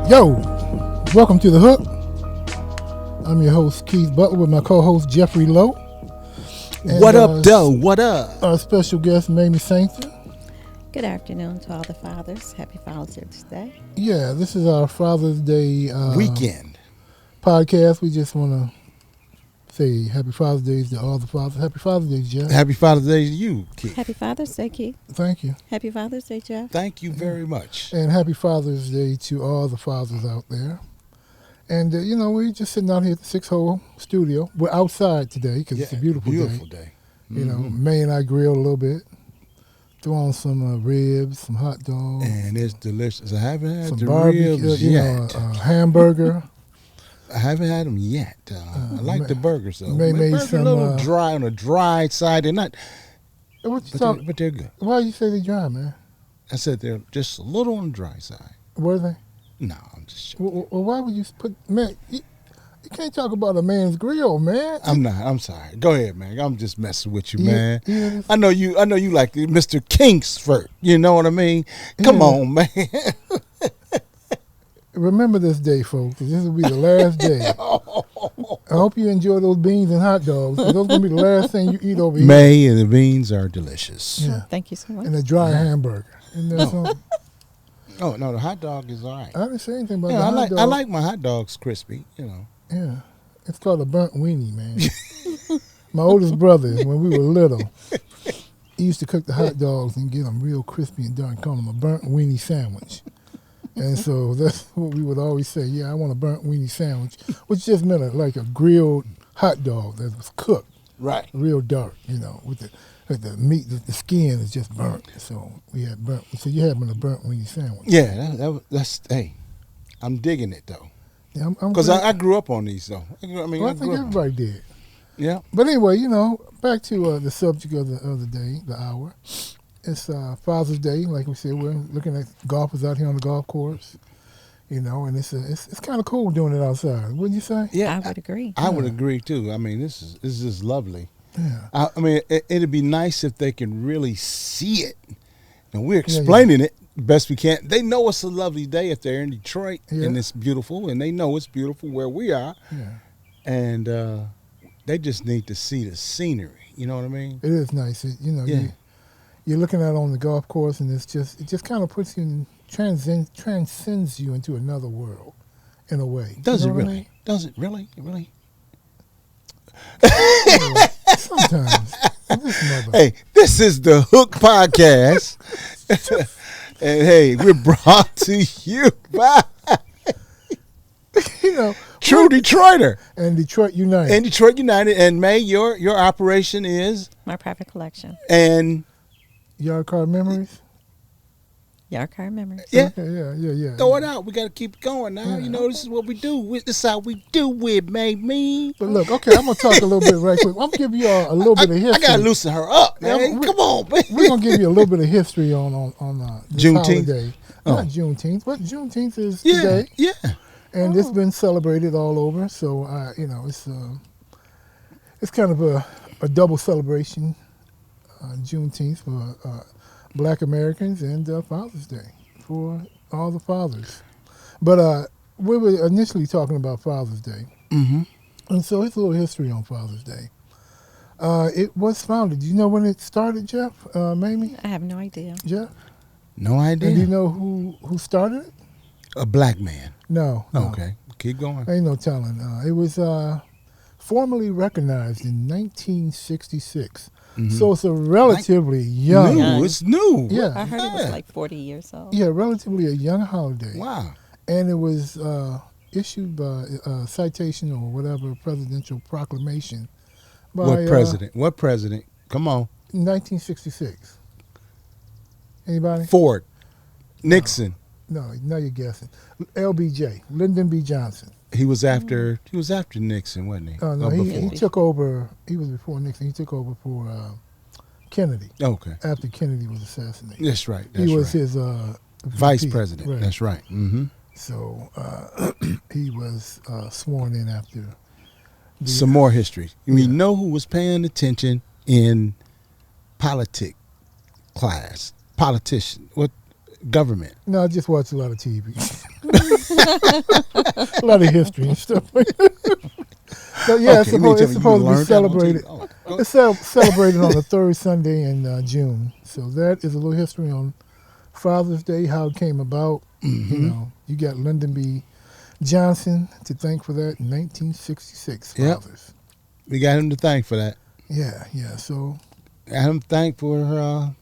Yo, welcome to The Hook. I'm your host, Keith Butler, with my co-host, Jeffrey Lowe. And, what up, though? What up? Our special guest, Mamie Sankster. Good afternoon to all the fathers. Happy Father's Day. Yeah, this is our Father's Day Weekend podcast. We just want to say Happy Father's Day to all the fathers. Happy Father's Day, Jeff. Happy Father's Day to you, Keith. Happy Father's Day, Keith. Thank you. Happy Father's Day, Jeff. Thank you very much. And Happy Father's Day to all the fathers out there. And, we're just sitting out here at the Six-Hole studio. We're outside today because it's a beautiful day. You know, May and I grilled a little bit. Threw on some ribs, some hot dogs. And it's delicious. I haven't had some the barbecue, ribs yet. Hamburger. I haven't had them yet. I like the burgers, though. Made burgers some, a little dry on the dry side. They're not, what you talking? but they're good. Why you say they dry, man? I said they're just a little on the dry side. Were they? No, I'm just joking. Well, why would you put, man, you can't talk about a man's grill, man. I'm not. I'm sorry. Go ahead, man. I'm just messing with you, Yeah, man. yeah. I know you like Mr. Kingsford. You know what I mean? Come Yeah. on, man. Remember this day, folks, 'cause this will be the last day. I hope you enjoy those beans and hot dogs. 'Cause those are going to be the last thing you eat over here. May and the beans are delicious. Yeah. Thank you so much. And a dry hamburger. Isn't that something? Oh no, the hot dog is all right. I didn't say anything about Yeah, the I hot like dog. I like my hot dogs crispy. You know. Yeah. It's called a burnt weenie, man. My oldest brother, when we were little, he used to cook the hot dogs and get them real crispy and done, call them a burnt weenie sandwich. And so that's what we would always say, yeah, I want a burnt weenie sandwich, which just meant like a grilled hot dog that was cooked Right. real dark, with the meat, the skin is just burnt. So we had burnt, so you had me a burnt weenie sandwich. Yeah, that's hey, I'm digging it though, Yeah, I'm because glad- I grew up on these though. I mean, well, I I think grew up. everybody did. Yeah. But anyway, back to the subject of the day, the hour. It's Father's Day, like we said. We're looking at golfers out here on the golf course, and it's kind of cool doing it outside. Wouldn't you say? Yeah, I would agree. I would agree too. I mean, this is just lovely. Yeah. I mean, it'd be nice if they can really see it, and we're explaining it best we can. They know it's a lovely day if they're in Detroit, and it's beautiful, and they know it's beautiful where we are, and they just need to see the scenery. You know what I mean? It is nice. You're looking at it on the golf course, and it just kind of puts you in, transcends you into another world, in a way. Does You it know what I really? mean? Does it really? Really? Anyway, sometimes. This mother. Hey, this is the Hook Podcast, and hey, we're brought to you by True Detroiter And Detroit United. and Detroit United. And May, your operation is My private collection. and Yard Car Memories. Yard car memories. yeah, Okay, yeah. throw it out. We got to keep it going now. Yeah. This is what we do. This is how we do it, me. But look, okay, I'm gonna talk a little bit right quick. I'm gonna give you all a little bit of history. I gotta loosen her up, Yeah, man. Come on, man. We're gonna give you a little bit of history on this Juneteenth? holiday. Oh. Not Juneteenth, but Juneteenth is Yeah, today, yeah. and it's been celebrated all over. So it's kind of a double celebration, Juneteenth for Black Americans and Father's Day for all the fathers. But we were initially talking about Father's Day. Mm-hmm. And so it's a little history on Father's Day. It was founded. Do you know when it started, Jeff? Mamie? I have no idea. Jeff? No idea. And do you know who started it? A black man. No. Okay, keep going. Ain't no telling. It was formally recognized in 1966. So it's a relatively young. New. It's new. Yeah. I heard it was like 40 years old. Yeah, relatively a young holiday. Wow. And it was issued by citation or whatever presidential proclamation by What president? What president? Come on. 1966. Anybody? Ford. Nixon. No, now you're guessing. LBJ, Lyndon B. Johnson. He was after Nixon, wasn't he? Oh, no, Or he before? took over. He was before Nixon. He took over for Kennedy Okay. after Kennedy was assassinated. That's right. That's He was right. his Vice VP. president. Right. That's right. Mm-hmm. So he was sworn in after. Some more history. You know who was paying attention in class? Politician. What government? No, I just watch a lot of TV. A lot of history and stuff. So yeah, Okay, it's supposed to be celebrated. It's It's celebrated on the third Sunday in June. So that is a little history on Father's Day, how it came about. You know, you got Lyndon B. Johnson to thank for that in 1966. Yep. Fathers. We got him to thank for that. Yeah. So Got him to thank for,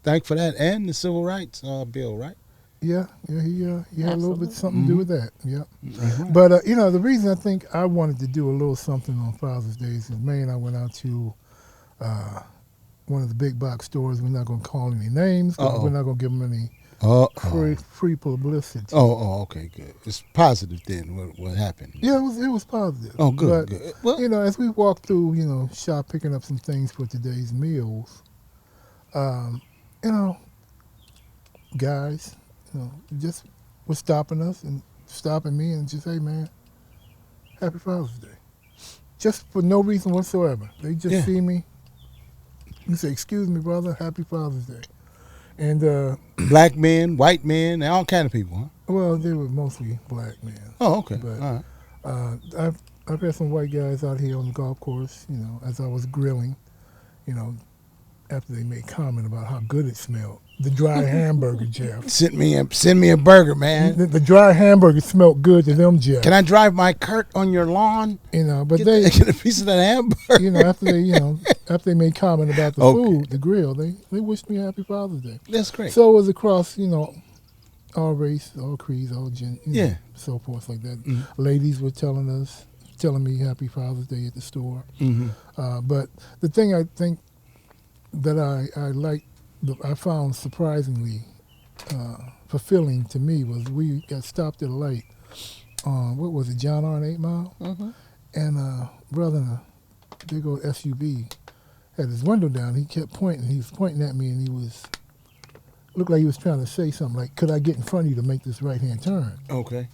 thank for that and the Civil Rights Bill, right? yeah, he had a little bit something to do with that. Yeah. Right. But you know, the reason I think I wanted to do a little something on Father's Day is May and I went out to one of the big box stores. We're not going to call any names. 'Cause we're not going to give them any free publicity. Okay, good. It's positive then. What happened? Yeah, it was positive. Oh, good, But, good. Well, you know, as we walked through, you know, shop picking up some things for today's meals, you know, guys, you know, just was stopping us and stopping me and just, hey, man, happy Father's Day. Just for no reason whatsoever. They just see me. You say, excuse me, brother, happy Father's Day. And, black men, white men, all kind of people, huh? well, they were mostly black men. Oh, okay. But, all right. I've had some white guys out here on the golf course, you know, as I was grilling, you know, after they made comment about how good it smelled. The dry hamburger, Jeff. Send me a burger, man. The dry hamburger smelled good to them, Jeff. Can I drive my cart on your lawn? You know, but Get a piece of that hamburger. you know, after they made comment about the food, the grill, they wished me happy Father's Day. That's great. So it was across, you know, all race, all creeds, all gen, you know, Yeah. so forth like that. Mm-hmm. Ladies were telling me happy Father's Day at the store. Mm-hmm. But the thing I think that I found surprisingly fulfilling to me was we got stopped at a light. What was it, John R. and 8 Mile? Mm-hmm. And brother in a big old SUV had his window down. He kept pointing. He was pointing at me, and looked like he was trying to say something like, could I get in front of you to make this right-hand turn? Okay.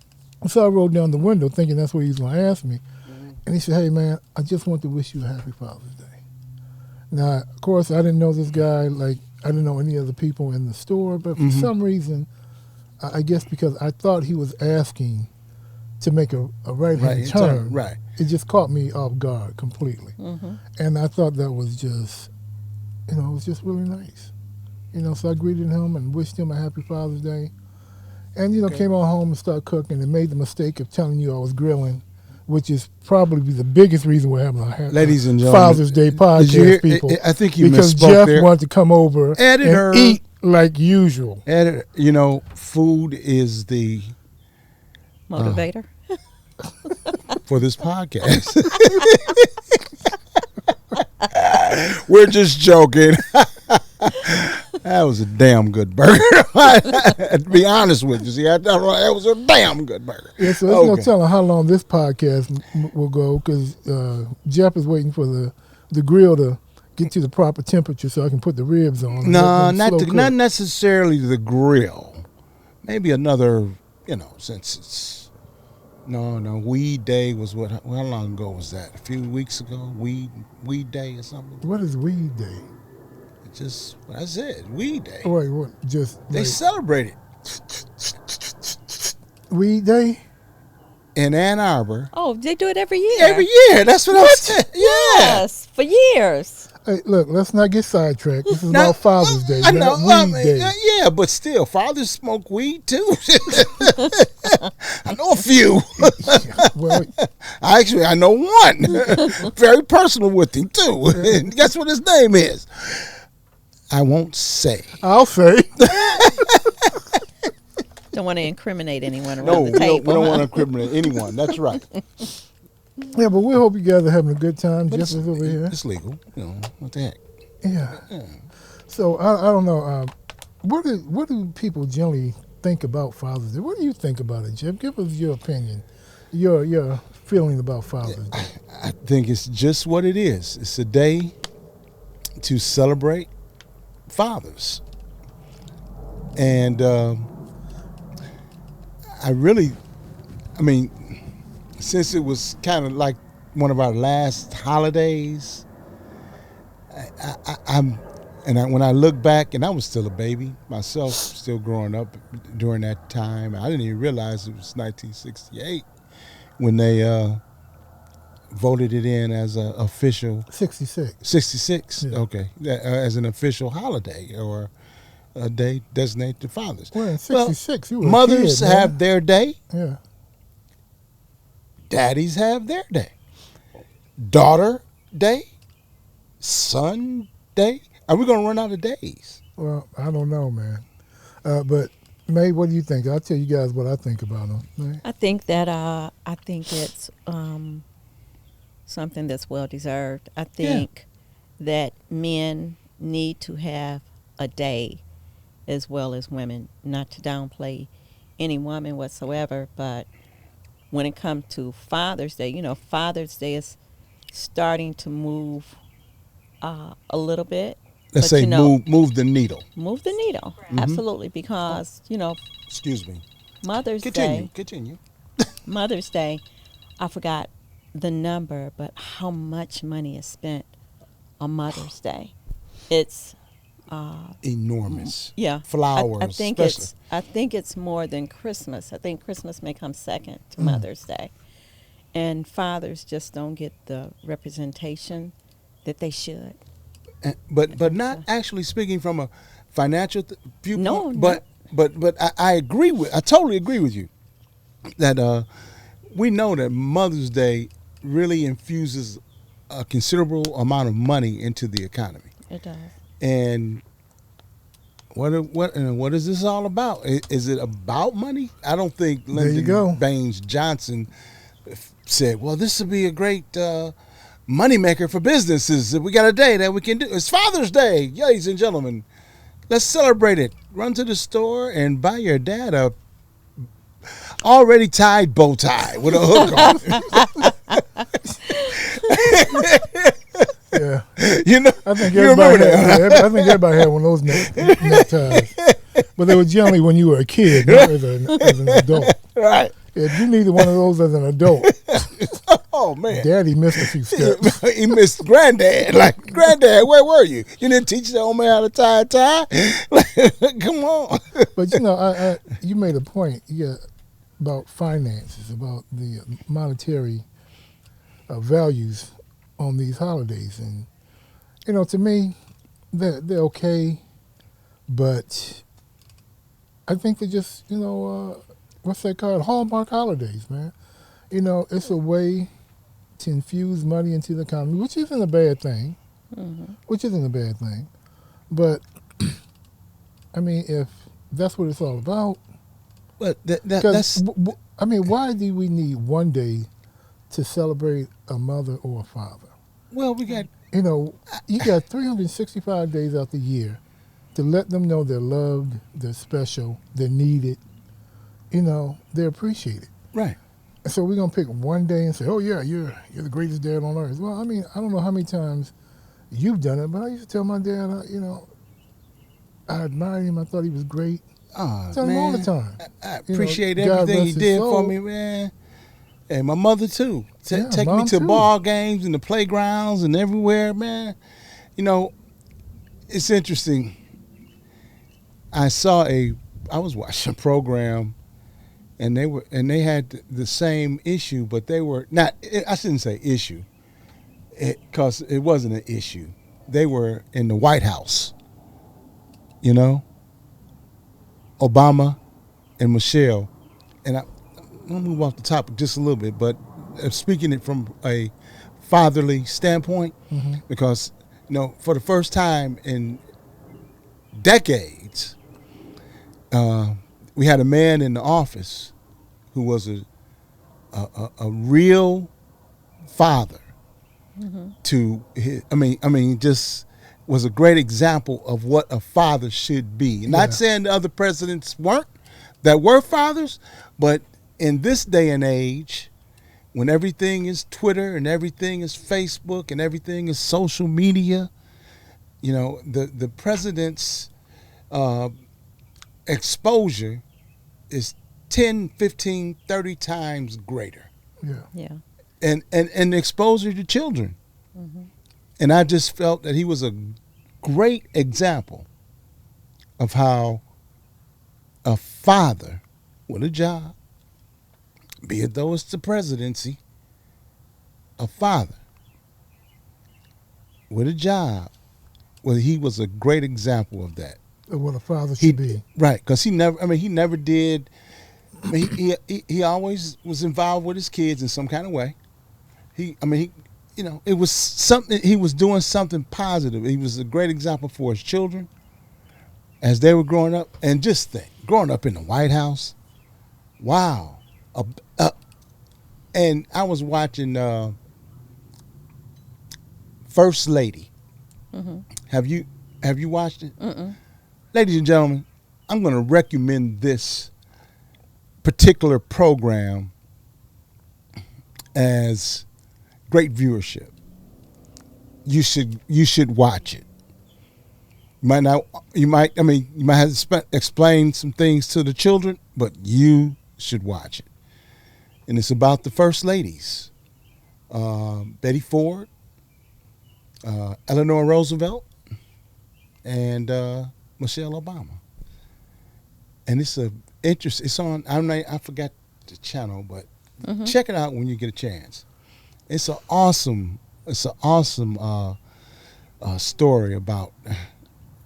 So I rolled down the window thinking that's what he was going to ask me. And he said, hey, man, I just want to wish you a happy Father's Day. Now, of course, I didn't know this guy. Like, I didn't know any other people in the store. But for some reason, I guess because I thought he was asking to make a right-hand turn. Right. It just caught me off guard completely. Mm-hmm. And I thought that was just, you know, it was just really nice. You know, so I greeted him and wished him a happy Father's Day. And, you know, came on home and started cooking and made the mistake of telling you I was grilling, which is probably the biggest reason we're having a Ladies and gentlemen, Father's Day podcast, people. I think you because misspoke Jeff there. wanted to come over Editor. and eat like usual. Editor, you know, food is the Motivator. for this podcast. We're just joking. That was a damn good burger. To be honest with you, see, that was a damn good burger. Yeah, so there's no telling how long this podcast will go because Jeff is waiting for the grill to get to the proper temperature so I can put the ribs on. No, not necessarily the grill. Maybe another, you know, since it's no. Weed Day was what? How long ago was that? A few weeks ago. Weed Day or something. What is Weed Day? Just what I said, Weed Day. Wait, what? Just They like, celebrate it Weed Day? in Ann Arbor Oh, they do it every year. every year. That's what I said. Yeah. Yes, for years. Hey, look, let's not get sidetracked. This is Now, about Father's Day. I know. not Weed Day. Yeah, but still, fathers smoke weed too. I know a few. Well, I know one. Very personal with him too. And guess what his name is? I won't say. I'll say. Don't want to incriminate anyone around No, the we table. don't huh? want to incriminate anyone. That's right. Yeah, but we hope you guys are having a good time. But Jeff is over here. it's legal. You know, what the heck? Yeah. So I don't know. What do people generally think about Father's Day? What do you think about it, Jeff? Give us your opinion, your feeling about Father's Day. I think it's just what it is. It's a day to celebrate fathers. And since it was kind of like one of our last holidays, And when I look back, and I was still a baby myself, still growing up during that time. I didn't even realize it was 1968 when they voted it in as an official 66. 66. Yeah. Okay, as an official holiday or a day designated to fathers. Well, in 66, you were mothers a kid, have their day. Yeah. Daddies have their day. Daughter day. Son day. Are we gonna run out of days? Well, I don't know, man. But May, what do you think? I'll tell you guys what I think about them. May? I think it's something that's well deserved. I think that men need to have a day as well as women, not to downplay any woman whatsoever, but when it comes to Father's Day, Father's Day is starting to move a little bit. Let's say move the needle. Move the needle, absolutely, because, Excuse me. Mother's Day. Continue. Mother's Day, I forgot the number, but how much money is spent on Mother's Day? It's enormous. Yeah, Flowers. I think it's more than Christmas. I think Christmas may come second to Mother's Day, and fathers just don't get the representation that they should. But not actually speaking from a financial viewpoint. No, but I totally agree with you that we know that Mother's Day really infuses a considerable amount of money into the economy. It does. And what is this all about? Is it about money? I don't think Lyndon Baines Johnson said, well, this would be a great moneymaker for businesses. We got a day that we can do. It's Father's Day, ladies and gentlemen. Let's celebrate it. Run to the store and buy your dad a already tied bow tie with a hook on it. Yeah. I think everybody had one of those neckties. But they were generally when you were a kid, not as an adult. Right. If you needed one of those as an adult, oh man, Daddy missed a few steps. He missed Granddad. Like, Granddad, where were you? You didn't teach the old man how to tie a tie? Come on. But you made a point. About finances, about the monetary values on these holidays, and to me, they're okay, but I think they're just what's that called? Hallmark holidays, man. It's a way to infuse money into the economy, which isn't a bad thing. But I mean, if that's what it's all about. But that's. Why do we need one day to celebrate a mother or a father? Well, we got. You got 365 days out the year to let them know they're loved, they're special, they're needed. They're appreciated. Right. So we're gonna pick one day and say, "Oh yeah, you're the greatest dad on earth." Well, I don't know how many times you've done it, but I used to tell my dad, I admired him. I thought he was great. Tell him all the time. I appreciate everything he did for me, man. And my mother too. Take me to ball games and the playgrounds and everywhere, man. It's interesting. I was watching a program, and they had the same issue, but they were not. I shouldn't say issue, because it wasn't an issue. They were in the White House. Obama and Michelle, and I'll move off the topic just a little bit, but speaking it from a fatherly standpoint, because for the first time in decades, we had a man in the office who was a real father to his. Just was a great example of what a father should be. Not saying the other presidents were fathers, but in this day and age, when everything is Twitter and everything is Facebook and everything is social media, the president's exposure is 10, 15, 30 times greater. Yeah. And exposure to children. And I just felt that he was a great example of how a father with a job, be it though it's the presidency, a father with a job, well, he was a great example of that. Of what a father should be. Right, because he never did. I mean, he always was involved with his kids in some kind of way. It was something, he was doing something positive. He was a great example for his children as they were growing up. And just think, growing up in the White House, wow. And I was watching First Lady. Mm-hmm. Have you watched it? Mm-mm. Ladies and gentlemen, I'm going to recommend this particular program as great viewership. You should watch it. You might have to explain some things to the children, but you should watch it. And it's about the first ladies, Betty Ford, Eleanor Roosevelt, and Michelle Obama. And it's it's on. I forgot the channel, but check it out when you get a chance. It's an awesome story about,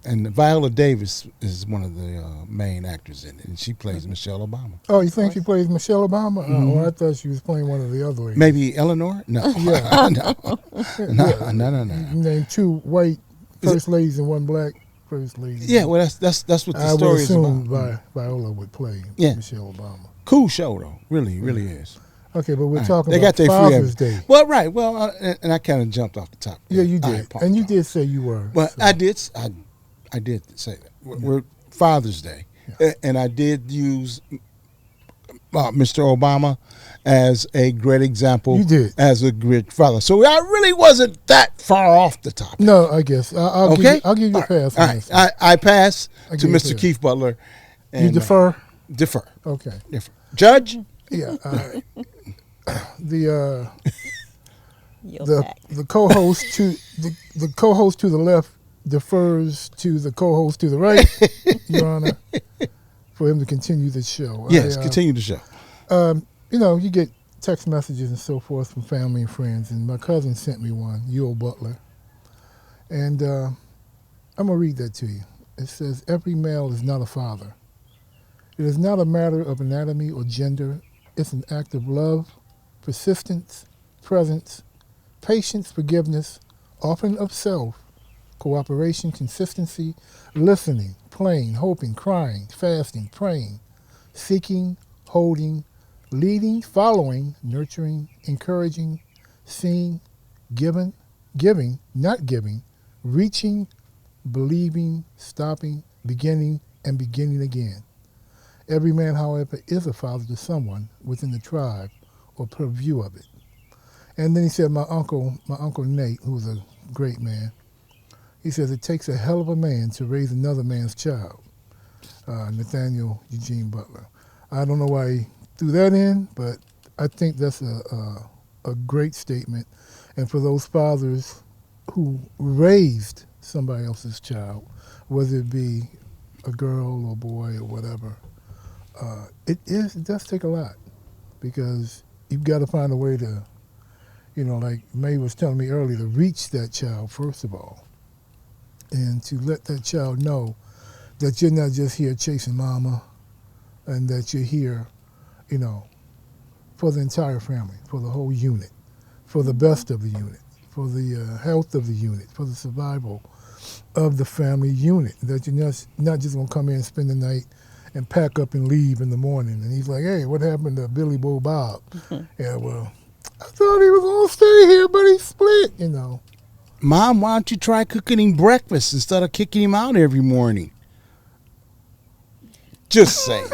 and Viola Davis is one of the main actors in it, and she plays Michelle Obama. Oh, you think she plays Michelle Obama? Or I thought she was playing one of the other ladies. Maybe Eleanor? No. Yeah. No. You named two white first ladies and one black first lady. Yeah, well, that's what the I story would is assume about. Viola would play Yeah. Michelle Obama. Cool show though, really is. Okay, but we're All right. talking They about got their Father's Day. Well, right. Well, and I kind of jumped off the top. Yeah, you I did, apologize. and you did say you were. Well, so. I did say that. We're Father's Day, and I did use Mr. Obama as a great example. You did. As a great father. So I really wasn't that far off the topic. No, I guess I'll Okay? give you a pass on All this. right. I pass I to give you a Mr. pass. Keith Butler. And, You defer. Defer. Okay. Defer. Judge. Yeah. The You're back. the co-host to the co-host to the left defers to the co-host to the right, Your Honor, for him to continue the show. Yes, continue the show. You get text messages and so forth from family and friends, and my cousin sent me one, Yule Butler, and I'm gonna read that to you. It says, "Every male is not a father. It is not a matter of anatomy or gender. It's an act of love, persistence, presence, patience, forgiveness, often of self, cooperation, consistency, listening, playing, hoping, crying, fasting, praying, seeking, holding, leading, following, nurturing, encouraging, seeing, giving, not giving, reaching, believing, stopping, beginning, and beginning again. Every man, however, is a father to someone within the tribe or purview of it." And then he said, my uncle Nate, who was a great man, he says, "It takes a hell of a man to raise another man's child." Nathaniel Eugene Butler. I don't know why he threw that in, but I think that's a great statement. And for those fathers who raised somebody else's child, whether it be a girl or boy or whatever, it does take a lot, because you've got to find a way to, like May was telling me earlier, to reach that child first of all, and to let that child know that you're not just here chasing mama, and that you're here, for the entire family, for the whole unit, for the best of the unit, for the health of the unit, for the survival of the family unit, that you're not just going to come in and spend the night and pack up and leave in the morning. And he's like, "Hey, what happened to Billy Bo Bob?" Yeah, well, I thought he was going to stay here, but he split, Mom, why don't you try cooking him breakfast instead of kicking him out every morning? Just saying.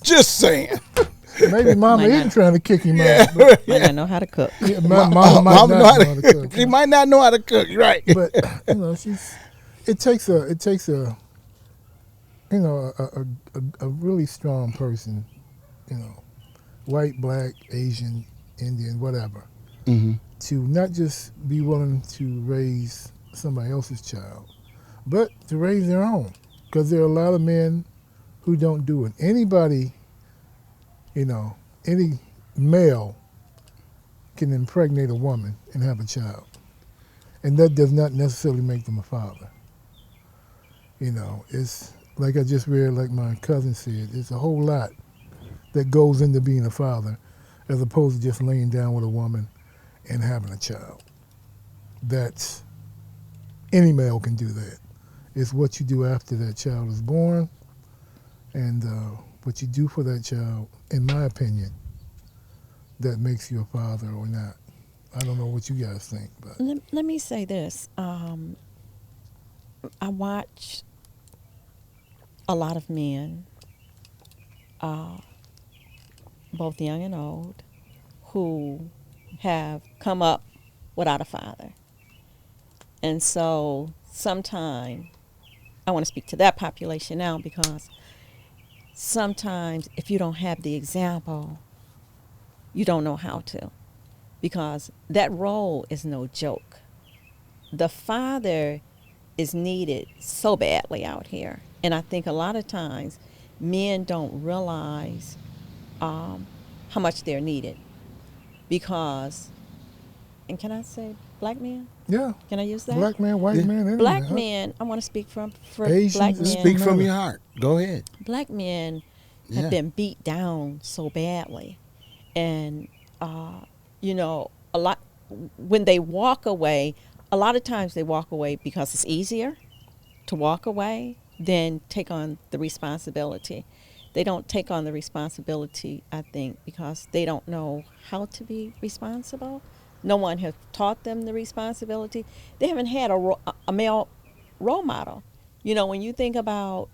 Just saying. Maybe Mama Might isn't not. trying to kick him out. But, Might not know how to cook. yeah, Mama might not know how to cook. He might not know how to cook, right? But it takes a really strong person, white, black, Asian, Indian, whatever, Mm-hmm. to not just be willing to raise somebody else's child, but to raise their own, because there are a lot of men who don't do it. Anybody, any male can impregnate a woman and have a child, and that does not necessarily make them a father. It's like I just read, like my cousin said, it's a whole lot that goes into being a father, as opposed to just laying down with a woman and having a child. That's, any male can do that. It's what you do after that child is born, and what you do for that child, in my opinion, that makes you a father or not. I don't know what you guys think, but Let me say this. I watch a lot of men, both young and old, who have come up without a father. And so sometimes, I want to speak to that population now, because sometimes if you don't have the example, you don't know how to, because that role is no joke. The father is needed so badly out here. And I think a lot of times men don't realize how much they're needed, because, and can I say black men? yeah, Can I use that? black man, white Yeah. man, anything, Black huh? men, I want to speak for Asians, black it men. Speak from matter. your heart. Go ahead. Black men have Yeah. been beat down so badly, and a lot, when they walk away, a lot of times they walk away because it's easier to walk away than take on the responsibility. They don't take on the responsibility, I think, because they don't know how to be responsible. No one has taught them the responsibility. They haven't had a male role model. When you think about,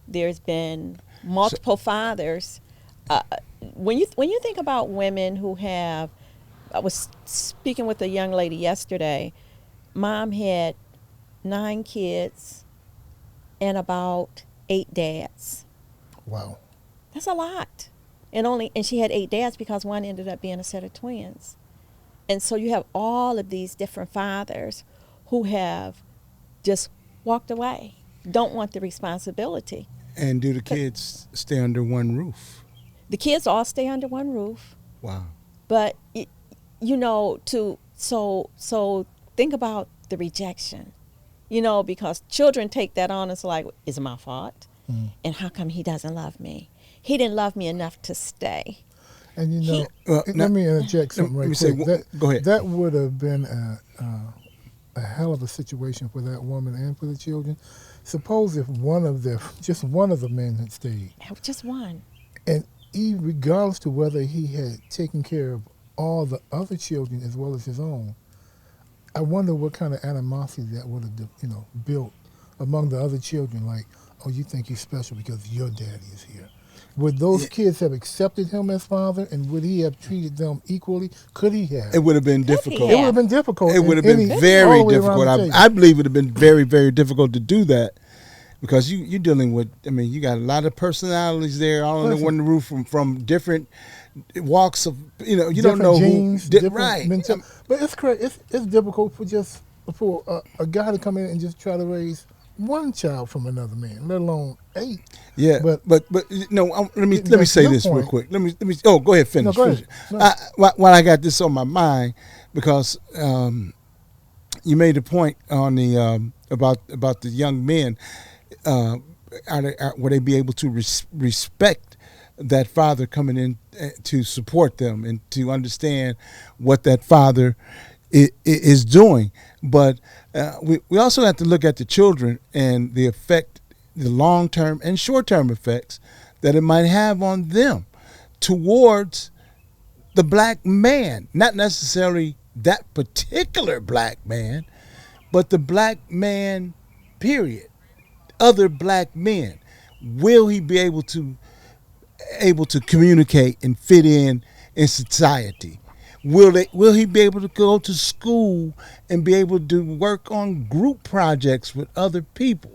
there's been multiple fathers. When you think about women who have, I was speaking with a young lady yesterday. Mom had 9 kids and about 8 dads. Wow. That's a lot. And she had 8 dads because one ended up being a set of twins. And so you have all of these different fathers who have just walked away, don't want the responsibility. And do the kids stay under one roof? The kids all stay under one roof, Wow. but so think about the rejection, because children take that on. It's like, is it my fault? And how come he doesn't love me? He didn't love me enough to stay. And Well, let me interject something let me right say, quick. go ahead. That would have been a hell of a situation for that woman and for the children. Suppose if just one of the men had stayed, Just one. and regardless to whether he had taken care of all the other children as well as his own, I wonder what kind of animosity that would have, built among the other children. Like, oh, you think he's special because your daddy is here. Would those kids have accepted him as father, and would he have treated them equally? Could he have? It would have been difficult. It would have been difficult. It would have in been any- very all the way around difficult. the table. I believe it would have been very, very difficult to do that, because you're dealing with, you got a lot of personalities there all under one roof from different walks of, you don't Different know genes, who. different Right. mental. But it's correct. It's difficult for a guy to come in and just try to raise one child from another man, let alone 8. Yeah, But- but no. Let me That's say your this real point. quick. Let me. Oh, go ahead. Finish. No, go ahead. Finish. While I got this on my mind, because you made a point on the about the young men. Would they be able to respect that father coming in to support them and to understand what that father is doing? But we also have to look at the children and the effect, the long-term and short-term effects that it might have on them towards the black man. Not necessarily that particular black man, but the black man, period. Other black men. Will he be able to communicate and fit in society? Will he be able to go to school and be able to work on group projects with other people?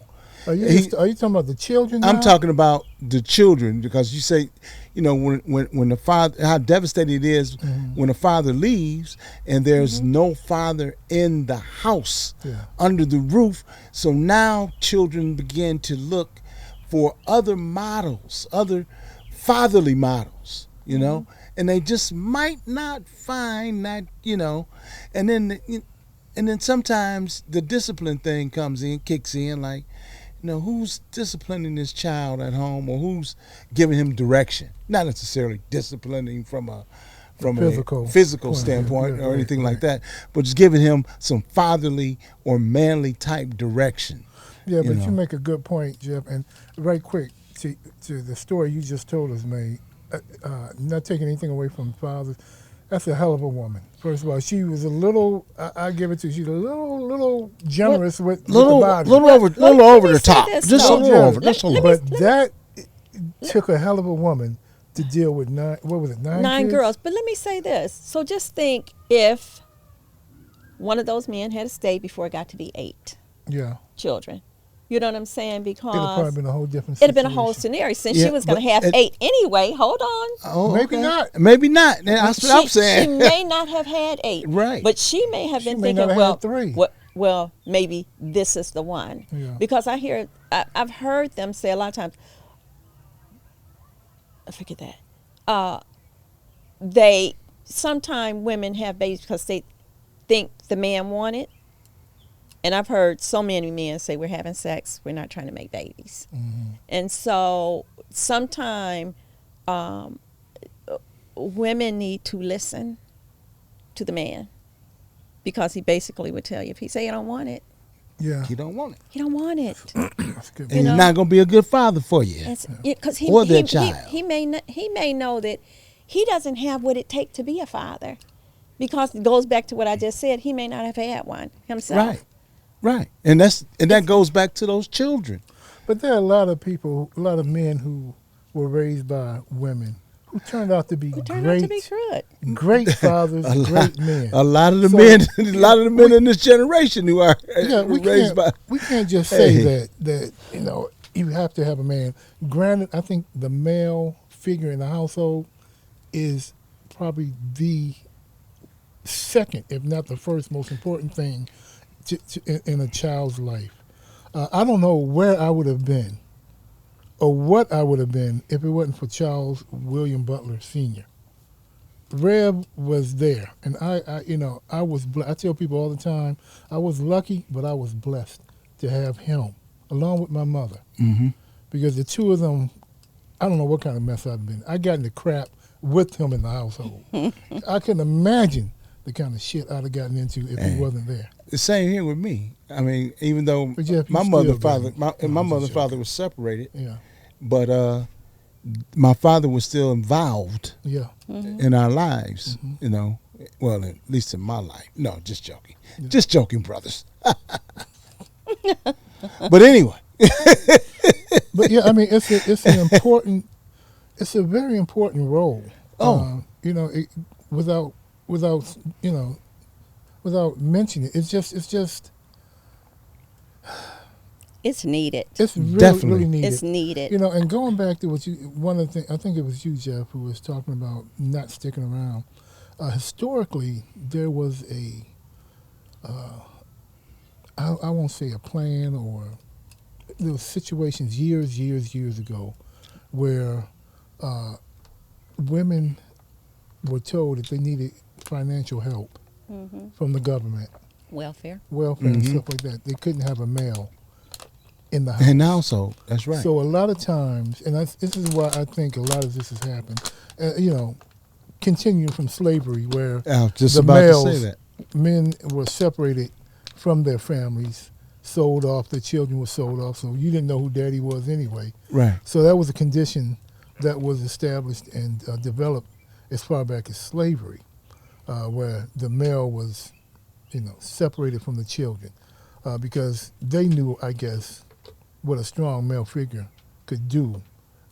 Are you talking about the children? I'm now? talking about the children, because you say, when the father, how devastating it is when a father leaves and there's no father in the house under the roof. So now children begin to look for other models, other fatherly models, and they just might not find that, and then sometimes the discipline thing kicks in, like, who's disciplining this child at home, or who's giving him direction? Not necessarily disciplining from a physical standpoint or anything like that, but just giving him some fatherly or manly type direction. Yeah, but you make a good point, Jeff. And right quick, to the story you just told us, May, not taking anything away from fathers, that's a hell of a woman. First of all, she was a little, I give it to you, she's a little generous with the body. Little over the top. Just a little over. But that took a hell of a woman to deal with nine kids? Girls. But let me say this. So just think if one of those men had stayed before it got to be 8 children. You know what I'm saying? Because it'd have probably been a whole different situation. It'd have been a whole scenario. Since she was going to have 8 anyway, hold on. Oh, maybe not. Maybe not. That's what I'm saying. She may not have had 8. Right. But she may have been thinking, well, maybe this is the one. Yeah. Because I've heard them say a lot of times, forget that. Sometimes women have babies because they think the man wanted. And I've heard so many men say, we're having sex, we're not trying to make babies. Mm-hmm. And so sometimes women need to listen to the man, because he basically would tell you, if he say, I don't want it, he don't want it. He don't want it. That's good. And he's not going to be a good father for you. Because or their child. He may know that he doesn't have what it takes to be a father, because it goes back to what I just said. He may not have had one himself. Right. And that goes back to those children. But there are a lot of men who were raised by women who turned out to be great fathers, great men. A lot of the men in this generation who are raised by. We can't just say that you have to have a man. Granted, I think the male figure in the household is probably the second, if not the first, most important thing in a child's life. I don't know where I would have been or what I would have been if it wasn't for Charles William Butler Sr. Reb was there, and I was I tell people all the time, I was lucky, but I was blessed to have him along with my mother, because the two of them, I don't know what kind of mess I'd been. I got into crap with him in the household. I couldn't imagine the kind of shit I'd have gotten into if he wasn't there. The same here with me. I mean, even though Jeff, my mother and father were separated, but my father was still involved in our lives, well, at least in my life. No, just joking. Yeah. Just joking, brothers. But anyway. But yeah, I mean, it's a very important role. Without mentioning it, it's just it's needed. It's really needed. It's needed. And going back to one of the things, I think it was you, Jeff, who was talking about not sticking around. Historically, there was I won't say a plan, or there were situations years ago where women were told that they needed financial help from the government. Welfare and stuff like that. They couldn't have a male in the house. In the household, that's right. So a lot of times, and this is why I think a lot of this has happened, continuing from slavery, where I was just about to say that. Men were separated from their families, sold off, their children were sold off, so you didn't know who daddy was anyway. Right. So that was a condition that was established and developed as far back as slavery, where the male was, separated from the children, because they knew, I guess, what a strong male figure could do,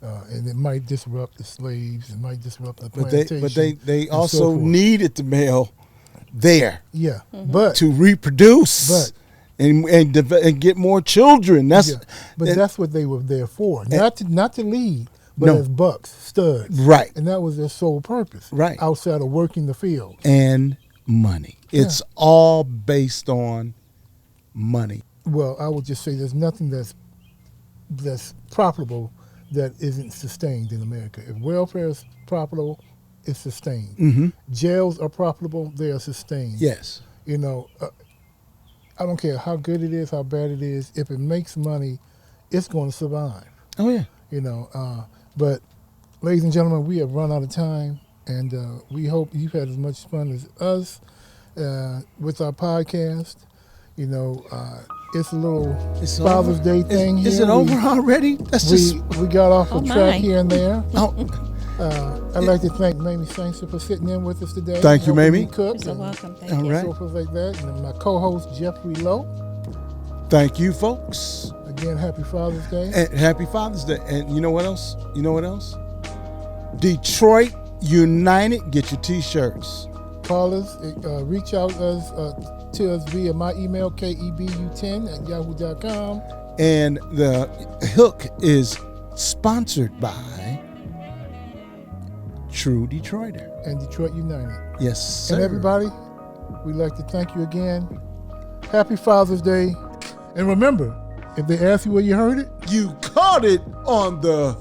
and it might disrupt the slaves, it might disrupt the plantation. But they also needed the male there, but to reproduce. But and get more children. That's that's what they were there for. Not to lead, but No. as bucks, studs. Right. And that was their sole purpose. Right. Outside of working the field. And money. It's all based on money. Well, I would just say there's nothing that's profitable that isn't sustained in America. If welfare is profitable, it's sustained. Mm-hmm. Jails are profitable, they are sustained. Yes. You know, I don't care how good it is, how bad it is. If it makes money, it's going to survive. Oh, yeah. You know, but ladies and gentlemen, we have run out of time, and we hope you've had as much fun as us with our podcast. You know, it's a little Father's Day thing here. Is it over already? We got off the track my. here and there. Oh, I'd like to thank Mamie Sangster for sitting in with us today. Thank you, helping Mamie. me cook You're so and welcome. Thank All you. right. so forth like that. And my co-host, Jeffrey Lowe. thank you, folks. Again, happy Father's Day. And happy Father's Day. And you know what else? Detroit United. Get your T-shirts. Call us, reach out to us via my email, kebu10@yahoo.com. And the hook is sponsored by True Detroiter. And Detroit United. Yes, sir. And everybody, we'd like to thank you again. Happy Father's Day. And remember, if they ask you where you heard it, You caught it on the